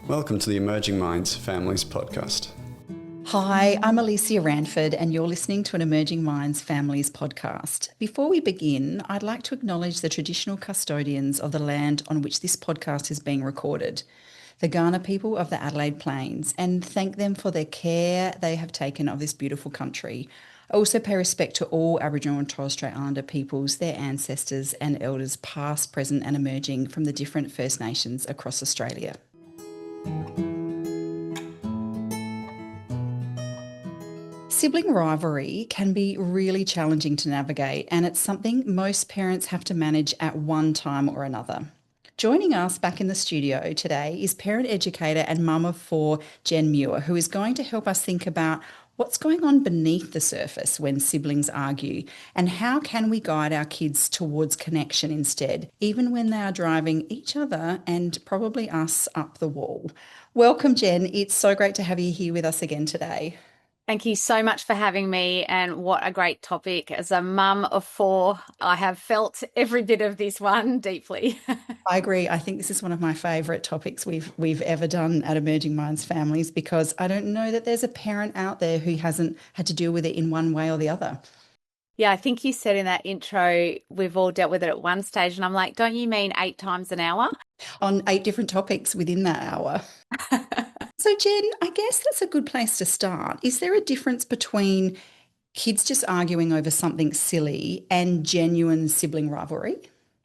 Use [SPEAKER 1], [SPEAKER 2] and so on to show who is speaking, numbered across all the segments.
[SPEAKER 1] Welcome to the Emerging Minds Families podcast.
[SPEAKER 2] Hi, I'm Alicia Ranford and you're listening to an Emerging Minds Families podcast. Before we begin, I'd like to acknowledge the traditional custodians of the land on which this podcast is being recorded, the Kaurna people of the Adelaide Plains, and thank them for their care they have taken of this beautiful country. I also pay respect to all Aboriginal and Torres Strait Islander peoples, their ancestors and elders past, present and emerging from the different First Nations across Australia. Sibling rivalry can be really challenging to navigate, and it's something most parents have to manage at one time or another. Joining us back in the studio today is parent educator and mum of four, Gen Muir, who is going to help us think about what's going on beneath the surface when siblings argue, and how can we guide our kids towards connection instead, even when they are driving each other and probably us up the wall. Welcome, Jen. It's so great to have you here with us again today.
[SPEAKER 3] Thank you so much for having me, and what a great topic. As a mum of four, I have felt every bit of this one deeply.
[SPEAKER 2] I agree. I think this is one of my favourite topics we've ever done at Emerging Minds Families, because I don't know that there's a parent out there who hasn't had to deal with it in one way or the other.
[SPEAKER 3] Yeah, I think you said in that intro, we've all dealt with it at one stage, and I'm like, don't you mean 8 times an hour?
[SPEAKER 2] On 8 different topics within that hour. So, Jen, I guess that's a good place to start. Is there a difference between kids just arguing over something silly and genuine sibling rivalry?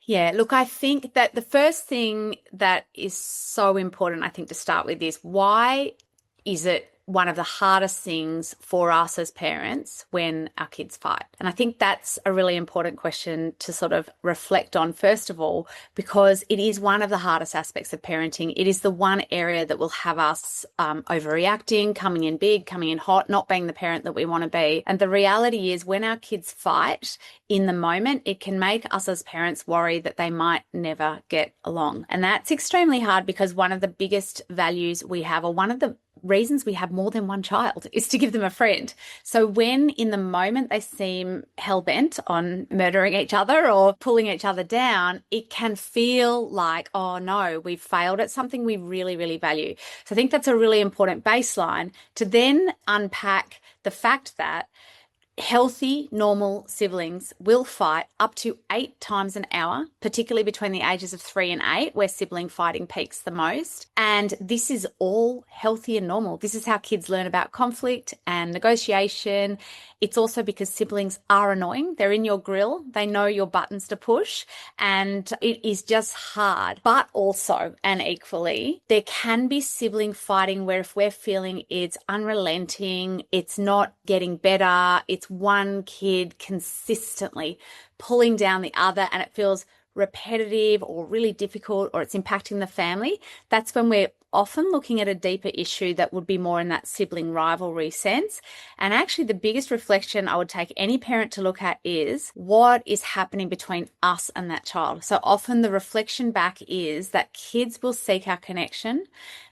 [SPEAKER 3] Yeah, look, I think that the first thing that is so important, I think, to start with is, why is it one of the hardest things for us as parents when our kids fight? And I think that's a really important question to sort of reflect on, first of all, because it is one of the hardest aspects of parenting. It is the one area that will have us overreacting, coming in big, coming in hot, not being the parent that we want to be. And the reality is, when our kids fight in the moment, it can make us as parents worry that they might never get along. And that's extremely hard, because one of the biggest values we have, or one of the reasons we have more than one child, is to give them a friend. So when in the moment they seem hell-bent on murdering each other or pulling each other down, it can feel like, oh no, we've failed at something we really, really value. So I think that's a really important baseline to then unpack the fact that healthy, normal siblings will fight up to 8 times an hour, particularly between the ages of 3 and 8, where sibling fighting peaks the most. And this is all healthy and normal. This is how kids learn about conflict and negotiation. It's also because siblings are annoying. They're in your grill. They know your buttons to push, and it is just hard. But also, and equally, there can be sibling fighting where, if we're feeling it's unrelenting, it's not getting better, it's one kid consistently pulling down the other, and it feels repetitive or really difficult, or it's impacting the family, that's when we're often looking at a deeper issue that would be more in that sibling rivalry sense. And actually, the biggest reflection I would take any parent to look at is, what is happening between us and that child? So often the reflection back is that kids will seek our connection.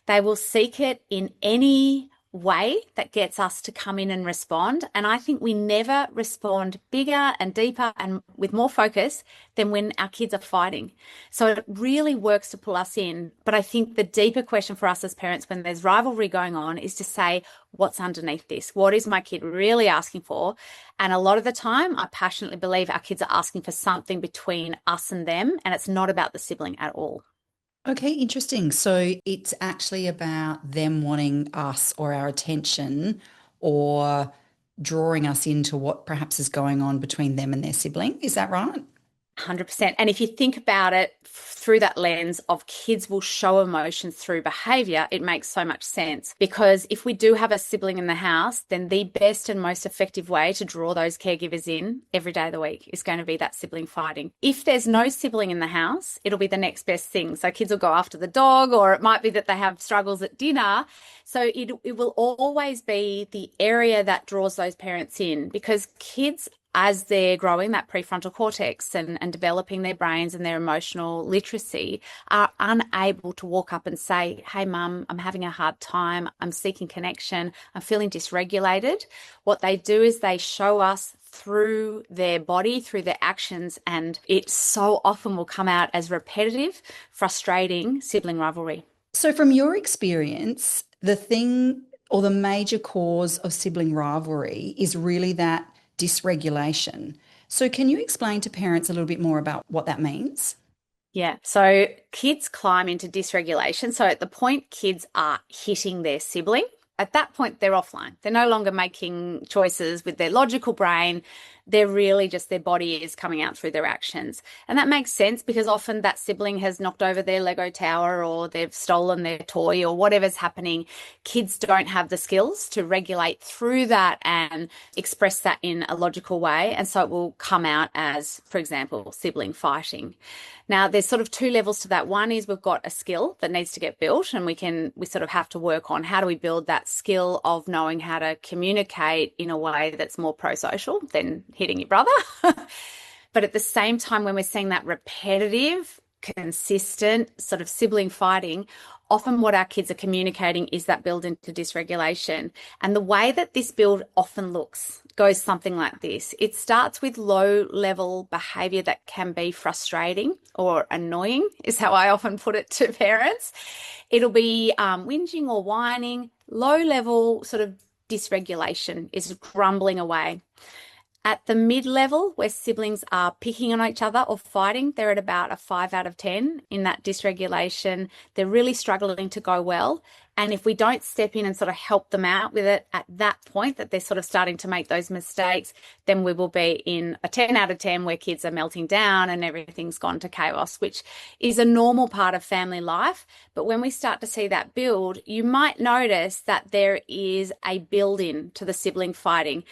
[SPEAKER 3] They will seek it in any way that gets us to come in and respond. And I think we never respond bigger and deeper and with more focus than when our kids are fighting. So it really works to pull us in. But I think the deeper question for us as parents when there's rivalry going on is to say, what's underneath this? What is my kid really asking for? And a lot of the time, I passionately believe our kids are asking for something between us and them, and it's not about the sibling at all.
[SPEAKER 2] Okay, interesting. So it's actually about them wanting us or our attention, or drawing us into what perhaps is going on between them and their sibling. Is that right?
[SPEAKER 3] 100%. And if you think about it through that lens of kids will show emotions through behavior, it makes so much sense. Because if we do have a sibling in the house, then the best and most effective way to draw those caregivers in every day of the week is going to be that sibling fighting. If there's no sibling in the house, it'll be the next best thing. So kids will go after the dog, or it might be that they have struggles at dinner. So it will always be the area that draws those parents in, because kids, as they're growing that prefrontal cortex and developing their brains and their emotional literacy, are unable to walk up and say, hey, mum, I'm having a hard time. I'm seeking connection. I'm feeling dysregulated. What they do is they show us through their body, through their actions, and it so often will come out as repetitive, frustrating sibling rivalry.
[SPEAKER 2] So from your experience, the thing or the major cause of sibling rivalry is really that dysregulation. So can you explain to parents a little bit more about what that means?
[SPEAKER 3] Yeah. So kids climb into dysregulation. So at the point kids are hitting their sibling, at that point they're offline. They're no longer making choices with their logical brain. They're really just their body is coming out through their actions. And that makes sense because often that sibling has knocked over their Lego tower or they've stolen their toy or whatever's happening. Kids don't have the skills to regulate through that and express that in a logical way. And so it will come out as, for example, sibling fighting. Now, there's sort of two levels to that. One is we've got a skill that needs to get built, and we sort of have to work on how do we build that skill of knowing how to communicate in a way that's more pro-social than hitting your brother. But at the same time, when we're seeing that repetitive, consistent sort of sibling fighting, often what our kids are communicating is that build into dysregulation. And the way that this build often goes something like this. It starts with low level behavior that can be frustrating or annoying is how I often put it to parents. It'll be whinging or whining. Low level sort of dysregulation is grumbling away. At the mid-level, where siblings are picking on each other or fighting, they're at about a 5 out of 10 in that dysregulation. They're really struggling to go well. And if we don't step in and sort of help them out with it at that point that they're sort of starting to make those mistakes, then we will be in a 10 out of 10 where kids are melting down and everything's gone to chaos, which is a normal part of family life. But when we start to see that build, you might notice that there is a build-in to the sibling fighting.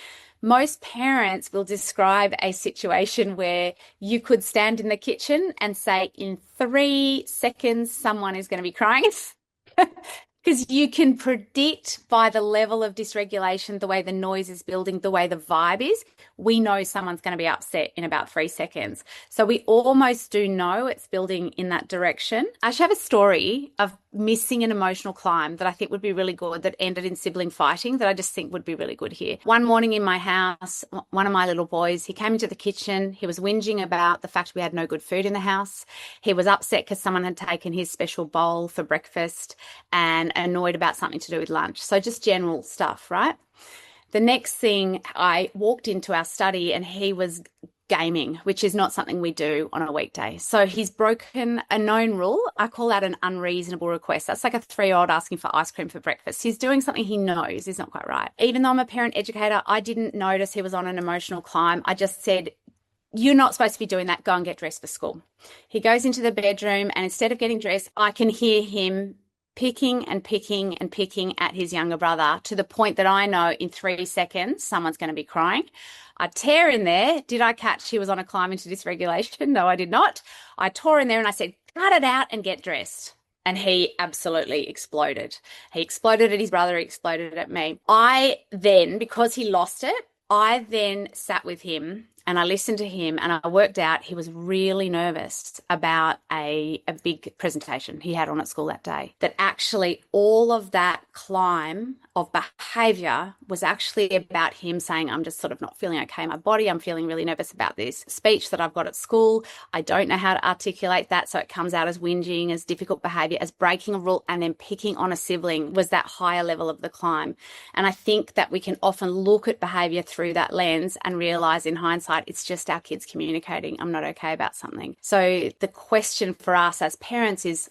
[SPEAKER 3] Most parents will describe a situation where you could stand in the kitchen and say, in 3 seconds, someone is going to be crying. Because you can predict by the level of dysregulation, the way the noise is building, the way the vibe is, we know someone's going to be upset in about 3 seconds. So we almost do know it's building in that direction. I actually have a story of missing an emotional climb that I think would be really good that ended in sibling fighting that I just think would be really good here. One morning in my house, one of my little boys, he came into the kitchen. He was whinging about the fact we had no good food in the house. He was upset because someone had taken his special bowl for breakfast and annoyed about something to do with lunch. So just general stuff, right? The next thing, I walked into our study and he was gaming, which is not something we do on a weekday. So he's broken a known rule. I call that an unreasonable request. That's like a 3-year-old asking for ice cream for breakfast. He's doing something he knows is not quite right. Even though I'm a parent educator, I didn't notice he was on an emotional climb. I just said, you're not supposed to be doing that. Go and get dressed for school. He goes into the bedroom and instead of getting dressed, I can hear him picking and picking and picking at his younger brother to the point that I know in 3 seconds someone's going to be crying. I tear in there. Did I catch he was on a climb into dysregulation? No, I did not. I tore in there and I said, cut it out and get dressed. And he absolutely exploded. He exploded at his brother, he exploded at me. I then, because he lost it, I then sat with him and I listened to him and I worked out he was really nervous about a big presentation he had on at school that day. That actually all of that climb of behavior was actually about him saying, I'm just sort of not feeling okay in my body. I'm feeling really nervous about this speech that I've got at school. I don't know how to articulate that. So it comes out as whinging, as difficult behavior, as breaking a rule, and then picking on a sibling was that higher level of the climb. And I think that we can often look at behavior through that lens and realize in hindsight, it's just our kids communicating, I'm not okay about something. So the question for us as parents is,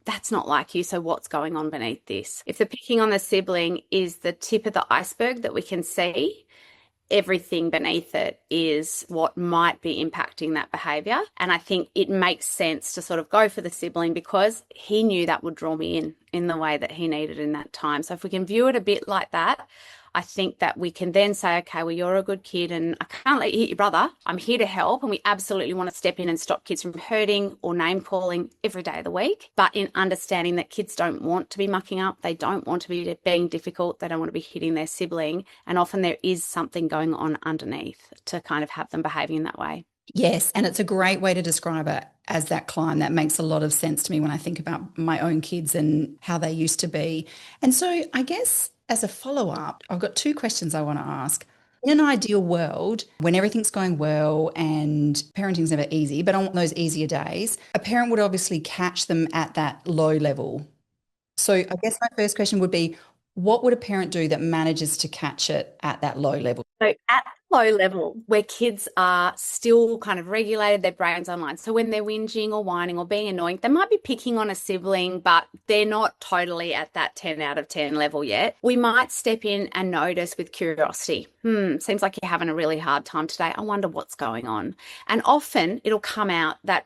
[SPEAKER 3] that's not like you, so what's going on beneath this? If the picking on the sibling is the tip of the iceberg that we can see, everything beneath it is what might be impacting that behavior. And I think it makes sense to sort of go for the sibling because he knew that would draw me in the way that he needed in that time. So if we can view it a bit like that, I think that we can then say, okay, well, you're a good kid and I can't let you hit your brother. I'm here to help. And we absolutely want to step in and stop kids from hurting or name calling every day of the week. But in understanding that kids don't want to be mucking up. They don't want to be being difficult. They don't want to be hitting their sibling. And often there is something going on underneath to kind of have them behaving in that way.
[SPEAKER 2] Yes, and it's a great way to describe it as that climb. That makes a lot of sense to me when I think about my own kids and how they used to be. And so I guess as a follow-up, I've got 2 questions I want to ask. In an ideal world, when everything's going well and parenting's never easy, but on those easier days, a parent would obviously catch them at that low level So I guess my first question would be, what would a parent do that manages to catch it at that low level?
[SPEAKER 3] So at low level, where kids are still kind of regulated, their brain's online. So when they're whinging or whining or being annoying, they might be picking on a sibling, but they're not totally at that 10 out of 10 level yet. We might step in and notice with curiosity. Seems like you're having a really hard time today. I wonder what's going on. And often it'll come out that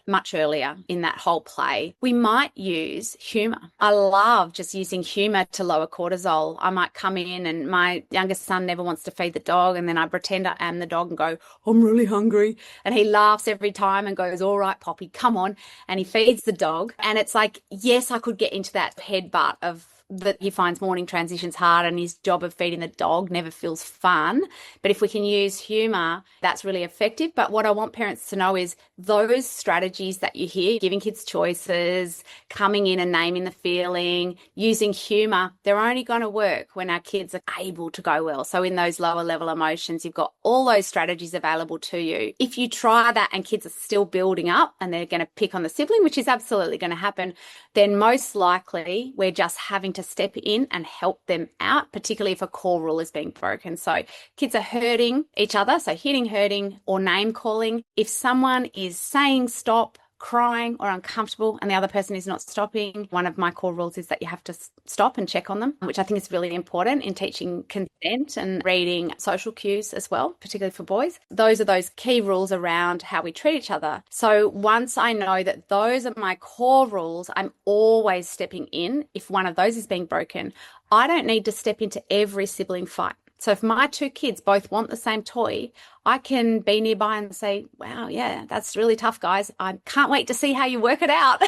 [SPEAKER 3] much earlier in that whole play. We might use humor. I love just using humor to lower cortisol. I might come in and my youngest son never wants to feed the dog, and then I pretend I am the dog and go, I'm really hungry. And he laughs every time and goes, all right, Poppy, come on. And he feeds the dog. And it's like, yes, I could get into that headbutt of that he finds morning transitions hard and his job of feeding the dog never feels fun. But if we can use humor, that's really effective. But what I want parents to know is those strategies that you hear, giving kids choices, coming in and naming the feeling, using humor, they're only going to work when our kids are able to go well. So in those lower level emotions, you've got all those strategies available to you. If you try that and kids are still building up and they're going to pick on the sibling, which is absolutely going to happen, then most likely we're just having to step in and help them out, particularly if a core rule is being broken. So kids are hurting each other, so hitting, hurting, or name calling. If someone is saying stop, crying or uncomfortable and the other person is not stopping, one of my core rules is that you have to stop and check on them, which I think is really important in teaching consent and reading social cues as well, particularly for boys. Those are those key rules around how we treat each other. So once I know that those are my core rules, I'm always stepping in. If one of those is being broken, I don't need to step into every sibling fight. So if my two kids both want the same toy, I can be nearby and say, wow, yeah, that's really tough, guys. I can't wait to see how you work it out.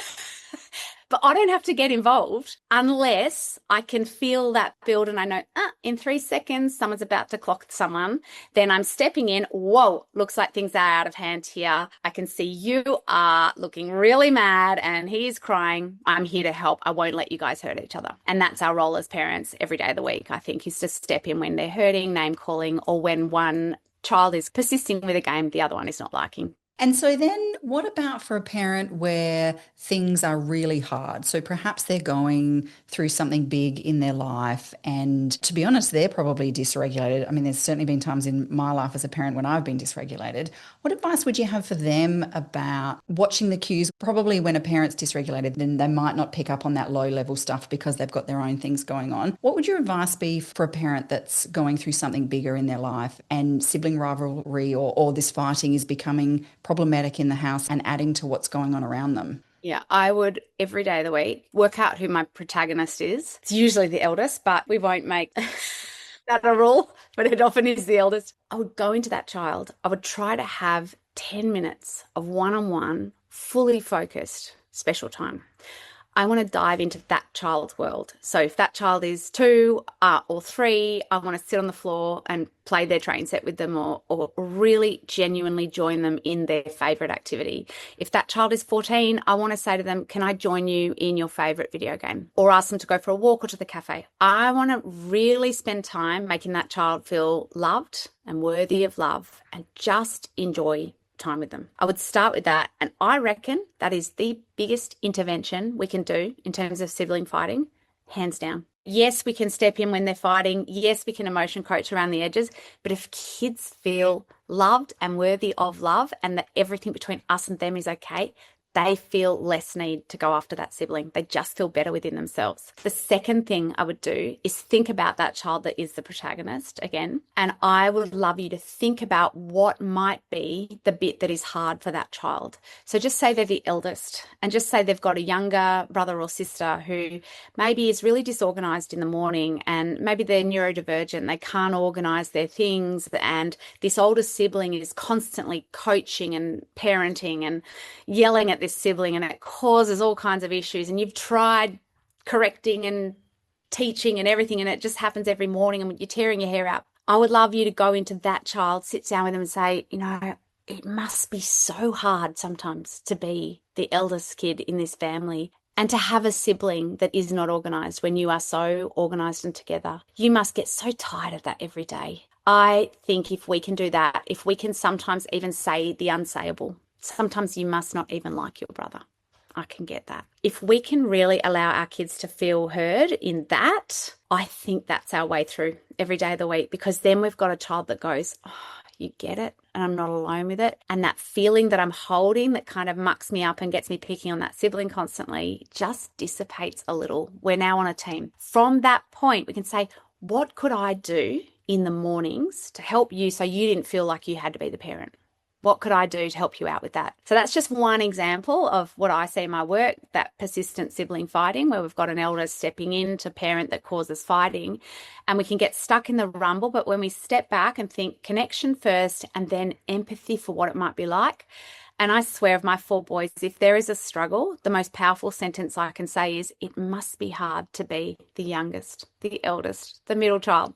[SPEAKER 3] But I don't have to get involved unless I can feel that build and I know, in 3 seconds, someone's about to clock someone. Then I'm stepping in. Whoa, looks like things are out of hand here. I can see you are looking really mad and he's crying. I'm here to help. I won't let you guys hurt each other. And that's our role as parents every day of the week, I think, is to step in when they're hurting, name calling, or when one child is persisting with a game the other one is not liking.
[SPEAKER 2] And so then what about for a parent where things are really hard? So perhaps they're going through something big in their life and to be honest, they're probably dysregulated. I mean, there's certainly been times in my life as a parent when I've been dysregulated. What advice would you have for them about watching the cues? Probably when a parent's dysregulated, then they might not pick up on that low level stuff because they've got their own things going on. What would your advice be for a parent that's going through something bigger in their life and sibling rivalry or this fighting is becoming problematic in the house and adding to what's going on around them?
[SPEAKER 3] Yeah, I would every day of the week work out who my protagonist is. It's usually the eldest, but we won't make that a rule, but it often is the eldest. I would go into that child. I would try to have 10 minutes of one-on-one, fully focused, special time. I want to dive into that child's world. So if that child is 2 or 3, I want to sit on the floor and play their train set with them or really genuinely join them in their favourite activity. If that child is 14, I want to say to them, can I join you in your favourite video game? Or ask them to go for a walk or to the cafe. I want to really spend time making that child feel loved and worthy of love and just enjoy time with them. I would start with that. And I reckon that is the biggest intervention we can do in terms of sibling fighting, hands down. Yes, we can step in when they're fighting. Yes, we can emotion coach around the edges. But if kids feel loved and worthy of love and that everything between us and them is okay, they feel less need to go after that sibling. They just feel better within themselves. The second thing I would do is think about that child that is the protagonist again. And I would love you to think about what might be the bit that is hard for that child. So just say they're the eldest and just say they've got a younger brother or sister who maybe is really disorganized in the morning and maybe they're neurodivergent. They can't organize their things. And this older sibling is constantly coaching and parenting and yelling at this sibling and it causes all kinds of issues and you've tried correcting and teaching and everything and it just happens every morning and you're tearing your hair out. I would love you to go into that child, sit down with them and say, it must be so hard sometimes to be the eldest kid in this family and to have a sibling that is not organised when you are so organised and together. You must get so tired of that every day. I think if we can do that, if we can sometimes even say the unsayable, sometimes you must not even like your brother. I can get that. If we can really allow our kids to feel heard in that, I think that's our way through every day of the week, because then we've got a child that goes, oh, you get it, and I'm not alone with it. And that feeling that I'm holding that kind of mucks me up and gets me picking on that sibling constantly just dissipates a little. We're now on a team. From that point, we can say, what could I do in the mornings to help you so you didn't feel like you had to be the parent? What could I do to help you out with that? So that's just one example of what I see in my work, that persistent sibling fighting, where we've got an elder stepping in to parent that causes fighting, and we can get stuck in the rumble. But when we step back and think connection first and then empathy for what it might be like, and I swear of my 4 boys, if there is a struggle, the most powerful sentence I can say is, it must be hard to be the youngest, the eldest, the middle child.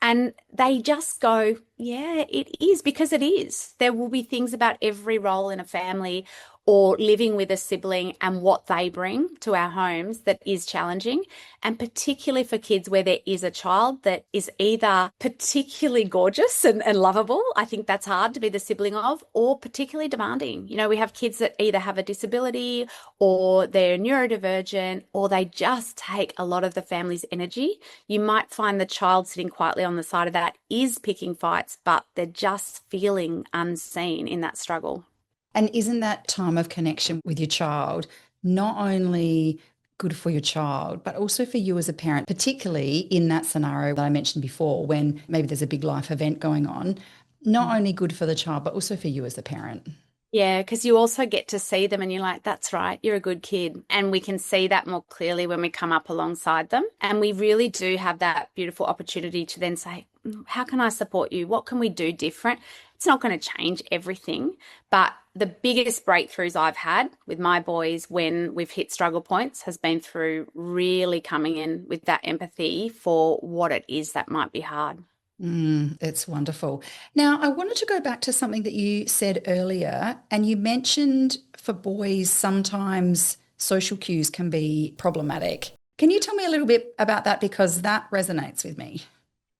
[SPEAKER 3] And they just go, yeah, it is, because it is. There will be things about every role in a family or living with a sibling and what they bring to our homes that is challenging. And particularly for kids where there is a child that is either particularly gorgeous and lovable, I think that's hard to be the sibling of, or particularly demanding. You know, we have kids that either have a disability or they're neurodivergent, or they just take a lot of the family's energy. You might find the child sitting quietly on the side of that is picking fights, but they're just feeling unseen in that struggle.
[SPEAKER 2] And isn't that time of connection with your child not only good for your child, but also for you as a parent, particularly in that scenario that I mentioned before, when maybe there's a big life event going on, not only good for the child, but also for you as the parent?
[SPEAKER 3] Yeah, because you also get to see them and you're like, that's right, you're a good kid. And we can see that more clearly when we come up alongside them. And we really do have that beautiful opportunity to then say, how can I support you? What can we do different? It's not going to change everything, but the biggest breakthroughs I've had with my boys when we've hit struggle points has been through really coming in with that empathy for what it is that might be hard.
[SPEAKER 2] It's wonderful. Now, I wanted to go back to something that you said earlier, and you mentioned for boys sometimes social cues can be problematic. Can you tell me a little bit about that, because that resonates with me?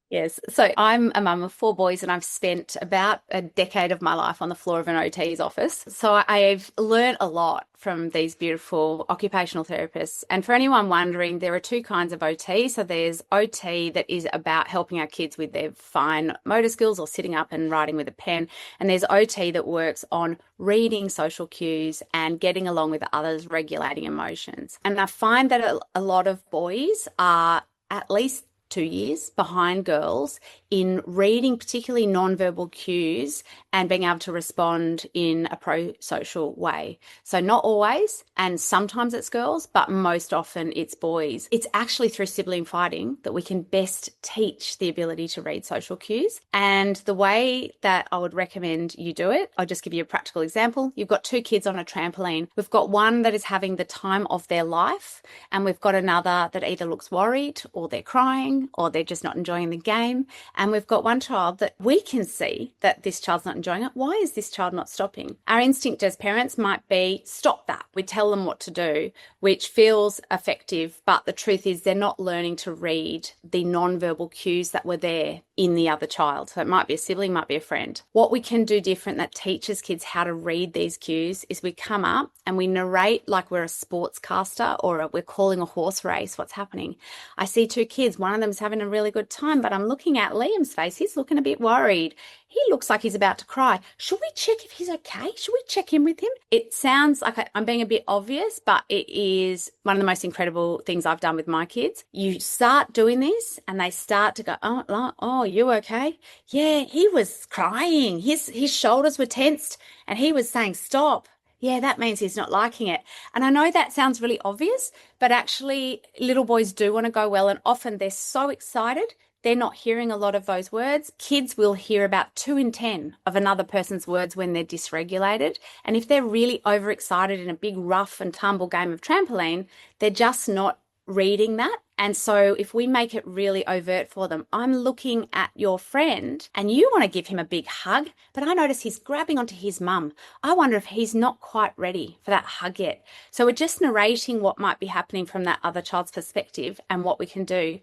[SPEAKER 3] Yes. So I'm a mum of 4 boys, and I've spent about a decade of my life on the floor of an OT's office. So I've learned a lot from these beautiful occupational therapists. And for anyone wondering, there are 2 kinds of OT. So there's OT that is about helping our kids with their fine motor skills or sitting up and writing with a pen. And there's OT that works on reading social cues and getting along with others, regulating emotions. And I find that a lot of boys are at least 2 years behind girls in reading particularly non-verbal cues and being able to respond in a pro-social way. So not always, and sometimes it's girls, but most often it's boys. It's actually through sibling fighting that we can best teach the ability to read social cues. And the way that I would recommend you do it, I'll just give you a practical example. You've got 2 kids on a trampoline. We've got one that is having the time of their life, and we've got another that either looks worried or they're crying or they're just not enjoying the game. And we've got one child that we can see that this child's not enjoying it. Why is this child not stopping? Our instinct as parents might be, stop that. We tell them what to do, which feels effective. But the truth is they're not learning to read the non-verbal cues that were there in the other child. So it might be a sibling, might be a friend. What we can do different that teaches kids how to read these cues is we come up and we narrate like we're a sportscaster or we're calling a horse race, what's happening. I see 2 kids, one of them's having a really good time, but I'm looking at Liam's face. He's looking a bit worried. He looks like he's about to cry. Should we check if he's okay? Should we check in with him? It sounds like I'm being a bit obvious, but it is one of the most incredible things I've done with my kids. You start doing this and they start to go, oh, you okay? Yeah, he was crying. His shoulders were tensed and he was saying, stop. Yeah, that means he's not liking it. And I know that sounds really obvious, but actually little boys do want to go well, and often they're so excited, they're not hearing a lot of those words. Kids will hear about 2 in 10 of another person's words when they're dysregulated. And if they're really overexcited in a big rough and tumble game of trampoline, they're just not reading that. And so if we make it really overt for them, I'm looking at your friend and you want to give him a big hug, but I notice he's grabbing onto his mum. I wonder if he's not quite ready for that hug yet. So we're just narrating what might be happening from that other child's perspective and what we can do.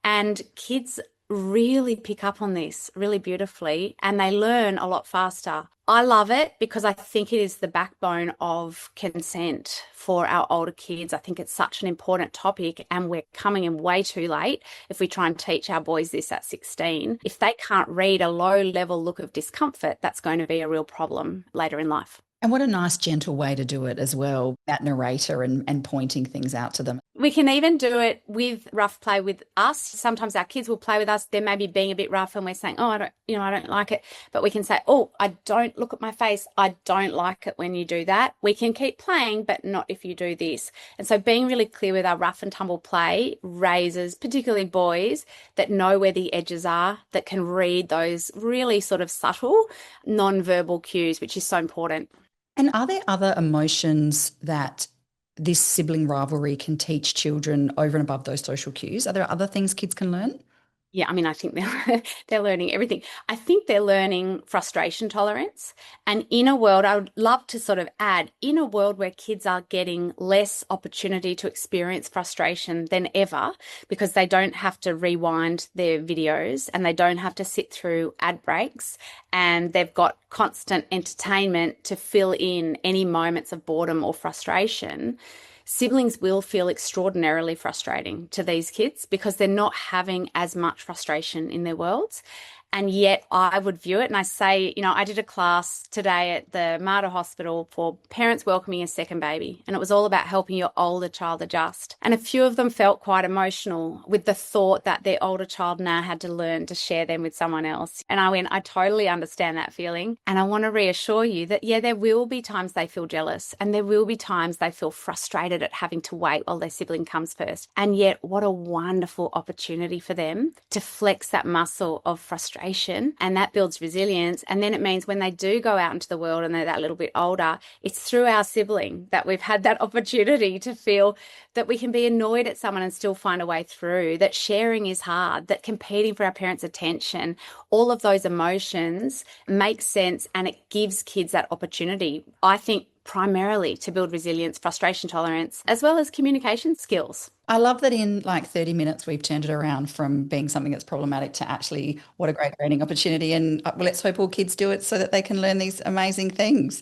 [SPEAKER 3] And kids really pick up on this really beautifully and they learn a lot faster. I love it because I think it is the backbone of consent for our older kids. I think it's such an important topic and we're coming in way too late if we try and teach our boys this at 16. If they can't read a low-level look of discomfort, that's going to be a real problem later in life.
[SPEAKER 2] And what a nice, gentle way to do it as well, that narrator and pointing things out to them.
[SPEAKER 3] We can even do it with rough play with us. Sometimes our kids will play with us. They're maybe being a bit rough and we're saying, oh, I don't like it. But we can say, oh, I don't look at my face. I don't like it when you do that. We can keep playing, but not if you do this. And so being really clear with our rough and tumble play raises, particularly boys, that know where the edges are, that can read those really sort of subtle non-verbal cues, which is so important.
[SPEAKER 2] And are there other emotions that this sibling rivalry can teach children over and above those social cues? Are there other things kids can learn?
[SPEAKER 3] Yeah, I mean, I think they're learning everything. I think they're learning frustration tolerance. And in a world, I would love to sort of add, in a world where kids are getting less opportunity to experience frustration than ever, because they don't have to rewind their videos and they don't have to sit through ad breaks, and they've got constant entertainment to fill in any moments of boredom or frustration. Siblings will feel extraordinarily frustrating to these kids because they're not having as much frustration in their worlds. And yet I would view it, and I say, I did a class today at the Mater Hospital for parents welcoming a second baby, and it was all about helping your older child adjust. And a few of them felt quite emotional with the thought that their older child now had to learn to share them with someone else. And I went, I totally understand that feeling. And I want to reassure you that, yeah, there will be times they feel jealous, and there will be times they feel frustrated at having to wait while their sibling comes first. And yet, what a wonderful opportunity for them to flex that muscle of frustration. And that builds resilience. And then it means when they do go out into the world and they're that little bit older, it's through our sibling that we've had that opportunity to feel that we can be annoyed at someone and still find a way through, that sharing is hard, that competing for our parents' attention, all of those emotions make sense, and it gives kids that opportunity, I think, primarily to build resilience, frustration tolerance, as well as communication skills.
[SPEAKER 2] I love that in like 30 minutes, we've turned it around from being something that's problematic to actually what a great learning opportunity. And let's hope all kids do it so that they can learn these amazing things.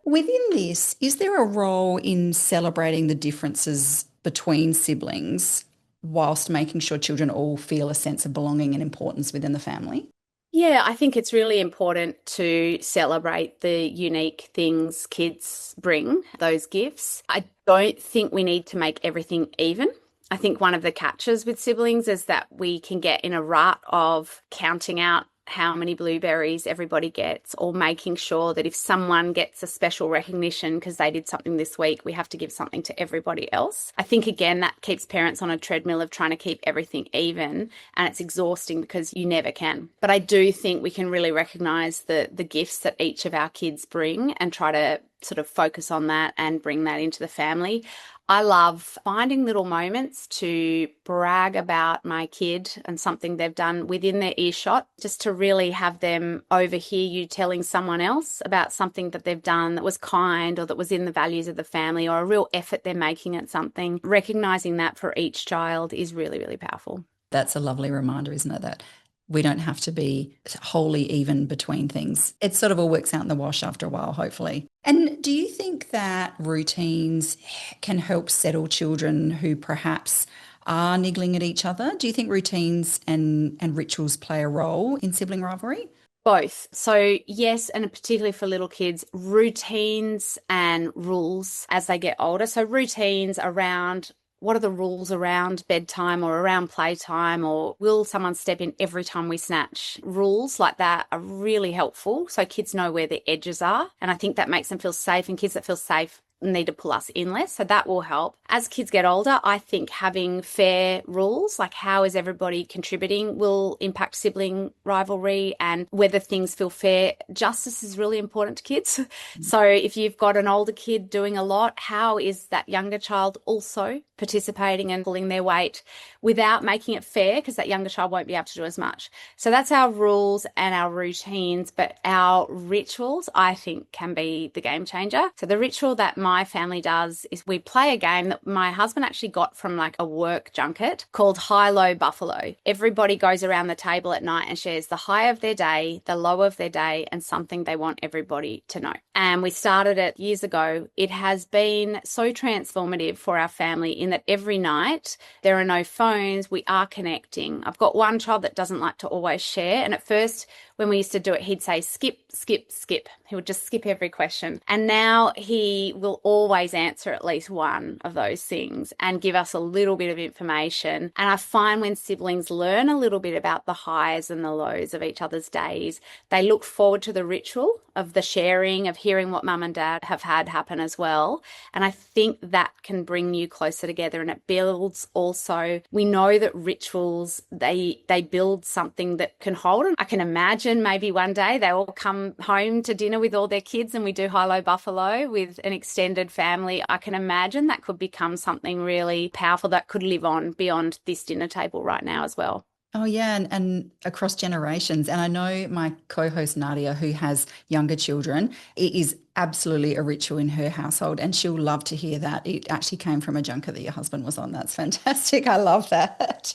[SPEAKER 2] Within this, is there a role in celebrating the differences between siblings whilst making sure children all feel a sense of belonging and importance within the family?
[SPEAKER 3] Yeah, I think it's really important to celebrate the unique things kids bring, those gifts. I don't think we need to make everything even. I think one of the catches with siblings is that we can get in a rut of counting out how many blueberries everybody gets, or making sure that if someone gets a special recognition because they did something this week, we have to give something to everybody else. I think, again, that keeps parents on a treadmill of trying to keep everything even, and it's exhausting because you never can. But I do think we can really recognise the gifts that each of our kids bring and try to sort of focus on that and bring that into the family. I love finding little moments to brag about my kid and something they've done within their earshot, just to really have them overhear you telling someone else about something that they've done that was kind or that was in the values of the family, or a real effort they're making at something. Recognising that for each child is really, really powerful.
[SPEAKER 2] That's a lovely reminder, isn't it, that we don't have to be wholly even between things. It sort of all works out in the wash after a while, hopefully. And do you think that routines can help settle children who perhaps are niggling at each other? Do you think routines and rituals play a role in sibling rivalry?
[SPEAKER 3] Both. So yes, and particularly for little kids, routines and rules as they get older. So routines around, what are the rules around bedtime or around playtime, or will someone step in every time we snatch? Rules like that are really helpful so kids know where the edges are, and I think that makes them feel safe, and kids that feel safe need to pull us in less, so that will help. As kids get older, I think having fair rules, like how is everybody contributing, will impact sibling rivalry, and whether things feel fair. Justice is really important to kids. So if you've got an older kid doing a lot, how is that younger child also participating and pulling their weight without making it fair, because that younger child won't be able to do as much. So that's our rules and our routines, but our rituals, I think, can be the game changer. So the ritual that my my family does is we play a game that my husband actually got from like a work junket called High-Low Buffalo. Everybody goes around the table at night and shares the high of their day, the low of their day, and something they want everybody to know. And we started it years ago. It has been so transformative for our family in that every night there are no phones. We are connecting. I've got one child that doesn't like to always share. And at first, when we used to do it, he'd say, skip, skip, skip. He would just skip every question. And now he will always answer at least one of those things and give us a little bit of information. And I find when siblings learn a little bit about the highs and the lows of each other's days, they look forward to the ritual of the sharing, of hearing what mum and dad have had happen as well. And I think that can bring you closer together, and it builds also, we know that rituals, they build something that can hold. And I can imagine maybe one day they all come home to dinner with all their kids and we do High-Low Buffalo with an extended family. I can imagine that could become something really powerful that could live on beyond this dinner table right now as well.
[SPEAKER 2] Oh, yeah, and across generations. And I know my co-host Nadia, who has younger children, it is absolutely a ritual in her household, and she'll love to hear that. It actually came from a junket that your husband was on. That's fantastic. I love that.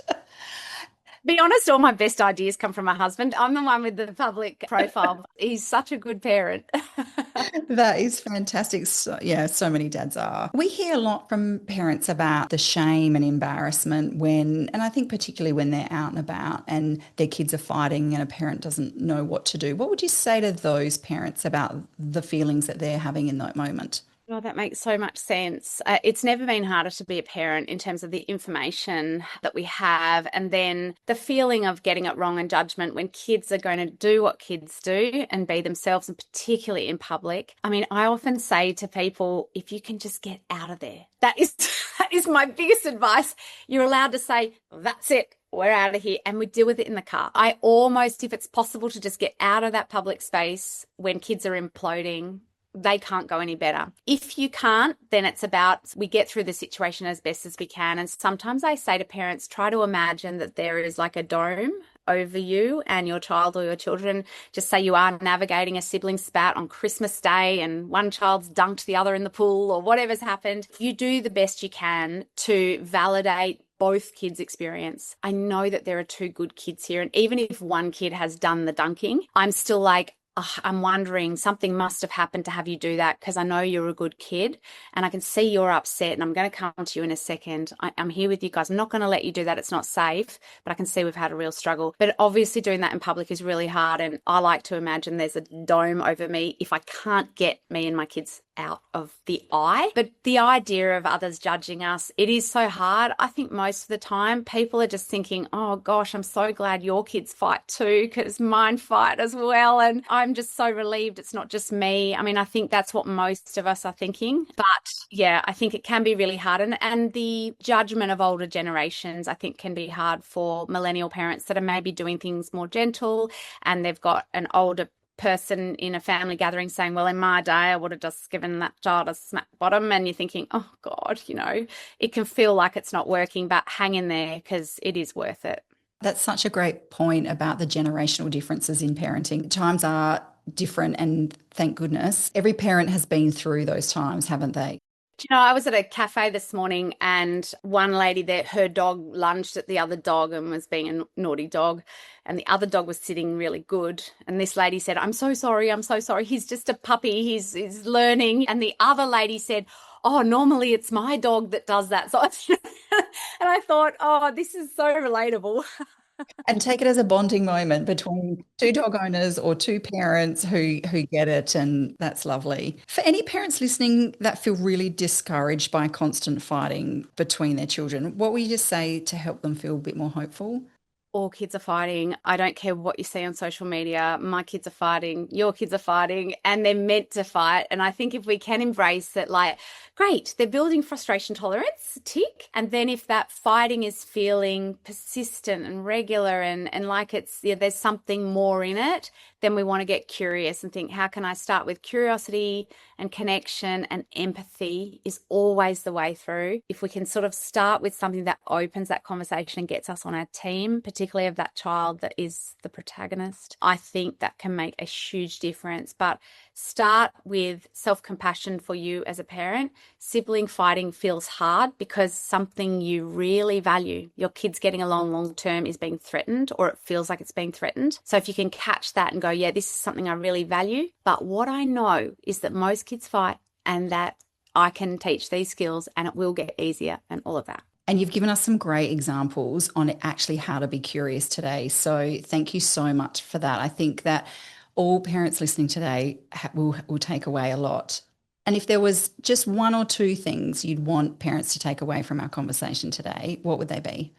[SPEAKER 3] Be honest, all my best ideas come from my husband. I'm the one with the public profile. He's such a good parent.
[SPEAKER 2] That is fantastic. So, yeah, so many dads are. We hear a lot from parents about the shame and embarrassment when, and I think particularly when they're out and about and their kids are fighting and a parent doesn't know what to do. What would you say to those parents about the feelings that they're having in that moment?
[SPEAKER 3] Oh, that makes so much sense. It's never been harder to be a parent in terms of the information that we have, and then the feeling of getting it wrong and judgment when kids are going to do what kids do and be themselves, and particularly in public. I mean, I often say to people, if you can just get out of there, that is my biggest advice. You're allowed to say, that's it. We're out of here, and we deal with it in the car. I almost, if it's possible to just get out of that public space when kids are imploding, they can't go any better. If you can't, then it's about we get through the situation as best as we can. And sometimes I say to parents, try to imagine that there is like a dome over you and your child or your children. Just say you are navigating a sibling spat on Christmas Day and one child's dunked the other in the pool or whatever's happened. You do the best you can to validate both kids' experience. I know that there are two good kids here. And even if one kid has done the dunking, I'm still like, I'm wondering, something must have happened to have you do that, because I know you're a good kid and I can see you're upset, and I'm going to come to you in a second. I'm here with you guys. I'm not going to let you do that. It's not safe, but I can see we've had a real struggle. But obviously doing that in public is really hard, and I like to imagine there's a dome over me if I can't get me and my kids out of the eye. But the idea of others judging us, it is so hard. I think most of the time people are just thinking, oh gosh, I'm so glad your kids fight too, because mine fight as well. And I'm just so relieved it's not just me. I mean, I think that's what most of us are thinking. But yeah, I think it can be really hard. And the judgment of older generations, I think, can be hard for millennial parents that are maybe doing things more gentle, and they've got an older person in a family gathering saying, well, in my day, I would have just given that child a smack bottom. And you're thinking, oh God, it can feel like it's not working, but hang in there because it is worth it.
[SPEAKER 2] That's such a great point about the generational differences in parenting. Times are different, and thank goodness every parent has been through those times, haven't they?
[SPEAKER 3] I was at a cafe this morning, and one lady there, her dog lunged at the other dog and was being a naughty dog, and the other dog was sitting really good. And this lady said, I'm so sorry. He's just a puppy. He's learning. And the other lady said, oh, normally it's my dog that does that. So, and I thought, oh, this is so relatable.
[SPEAKER 2] And take it as a bonding moment between two dog owners or two parents who get it, and that's lovely. For any parents listening that feel really discouraged by constant fighting between their children, what would you just say to help them feel a bit more hopeful?
[SPEAKER 3] All kids are fighting. I don't care what you see on social media. My kids are fighting. Your kids are fighting, and they're meant to fight. And I think if we can embrace that, like, great, they're building frustration tolerance, tick. And then if that fighting is feeling persistent and regular and like there's something more in it, then we want to get curious and think, how can I start with curiosity and connection and empathy is always the way through. If we can sort of start with something that opens that conversation and gets us on our team, particularly of that child that is the protagonist, I think that can make a huge difference. But start with self-compassion for you as a parent. Sibling fighting feels hard because something you really value, your kids getting along long term, is being threatened, or it feels like it's being threatened. So if you can catch that and go, yeah, this is something I really value. But what I know is that most kids fight and that I can teach these skills and it will get easier and all of that.
[SPEAKER 2] And you've given us some great examples on actually how to be curious today. So thank you so much for that. I think that all parents listening today will take away a lot. And if there was just one or two things you'd want parents to take away from our conversation today, what would they be?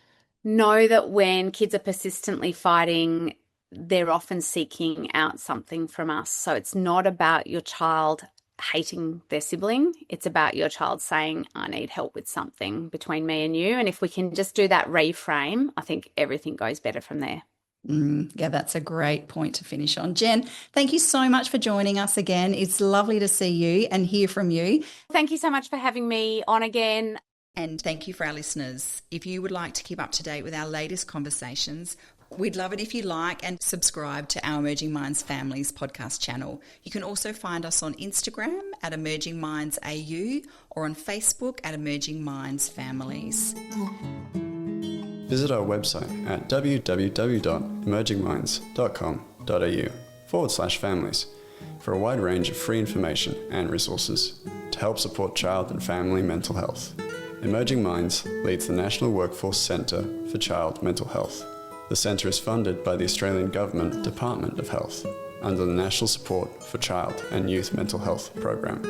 [SPEAKER 3] Know that when kids are persistently fighting, they're often seeking out something from us. So it's not about your child hating their sibling. It's about your child saying, I need help with something between me and you. And if we can just do that reframe, I think everything goes better from there.
[SPEAKER 2] Yeah, that's a great point to finish on. Jen, thank you so much for joining us again. It's lovely to see you and hear from you.
[SPEAKER 3] Thank you so much for having me on again.
[SPEAKER 2] And thank you for our listeners. If you would like to keep up to date with our latest conversations, we'd love it if you like and subscribe to our Emerging Minds Families podcast channel. You can also find us on Instagram at Emerging Minds AU or on Facebook at Emerging Minds Families.
[SPEAKER 1] Visit our website at www.emergingminds.com.au/families for a wide range of free information and resources to help support child and family mental health. Emerging Minds leads the National Workforce Centre for Child Mental Health. The centre is funded by the Australian Government Department of Health under the National Support for Child and Youth Mental Health program.